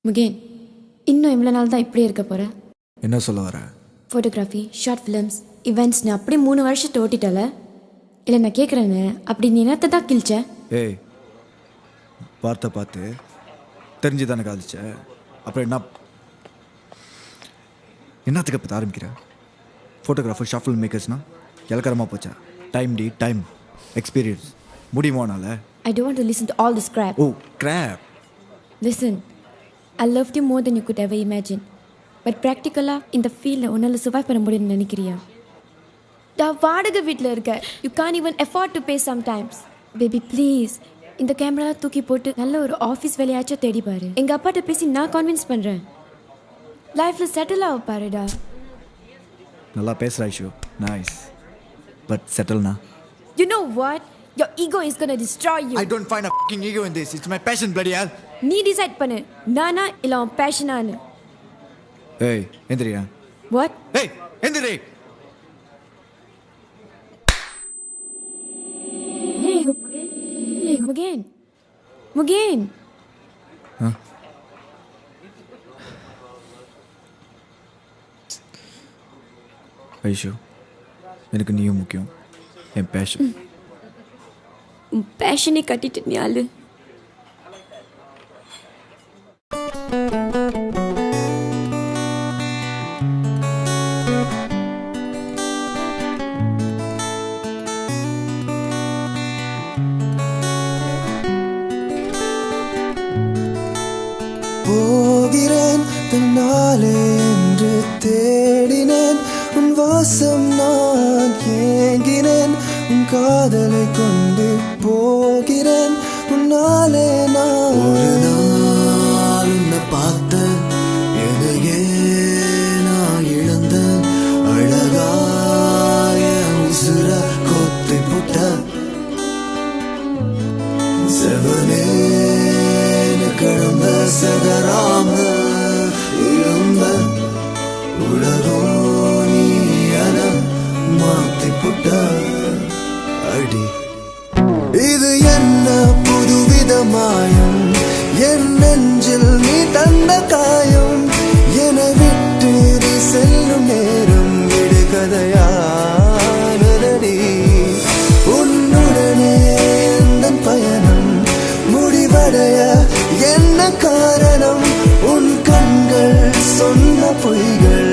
முகேன், இன்னும் எவ்வளோ நாள் தான் இப்படியே இருக்க போகிற? என்ன சொல்ல வர? ஃபோட்டோகிராஃபி, ஷார்ட் ஃபிலிம்ஸ், இவெண்ட்ஸ்னு அப்படி 3 வருஷத்தை ஓட்டிட்டல. இல்லை நான் கேட்குறேன்னு அப்படி நீ என்னத்தை தான் கிழிச்ச? ஏய், பார்த்த பார்த்து தெரிஞ்சு தானே காதிச்ச. அப்புறம் என்னத்துக்கு இப்போ ஆரம்பிக்கிற? ஃபோட்டோகிராஃபர், ஷார்ட் ஃபிலிம் மேக்கர்ஸ்னால் இலக்கரமாக போச்சா? டைம் எக்ஸ்பீரியன்ஸ் முடியுமோனால. I don't want to listen to all this crap. Oh, crap. Listen, I loved you more than you could ever imagine. But practically, இந்த ஃபீல்டில் உன்னால் சர்வைவ் பண்ண முடியும்னு நினைக்கிறியா? நான் வாடகை வீட்டில் இருக்க. You can't even afford to pay sometimes. Baby, please. இந்த கேமராலாம் தூக்கி போட்டு நல்ல ஒரு ஆஃபீஸ் வேலையாச்சும் தேடி பாரு. எங்கள் அப்பாட்ட பேசி நான் கன்வின்ஸ் பண்ணுறேன். லைஃப்பில் செட்டில் ஆக பாருடா. நல்லா பேசுகிற ஐஷு, நைஸ். பட் செட்டில்னா? You know what? Your ego is gonna destroy you. I don't find a fucking ego in this. It's my passion, bloody hell. நீ டிசைட் பண்ணு, நானா இல்லை உன் பேஷனானு. ஏய், எந்திரியா? What? ஏய், எந்திரி. முகேன். ஐஷு, எனக்கு நீயும் முக்கியம். என் பேஷன். பேஷனை கட்டிட்டு நீ ஆளு. போகிறேன் தன்னாலே என்று தேடினேன், உன் வாசம் நான் ஏங்கினேன், உன் காதலை கொண்டு போகிறேன், உன்னாலே நான். ஒரு நாள் உன்னை பார்த்தேன், எதையே நான் இழந்தேன், அழகாய உசுர கொத்தி புட்ட செவனே கடந்த சகராம இருந்த உலகம் நீ என மாத்தி புட்ட அடி. இது என்ன புதுவித மாயம், என் நெஞ்சில் நீ தந்த காயம், என விட்டு நீ செல்லும் நேரம் விடு கதையானடி. உன்னுடனே எந்த பயணம் முடிவடைய என்ன காரணம்? உன் கண்கள் சொன்ன பொய்கள்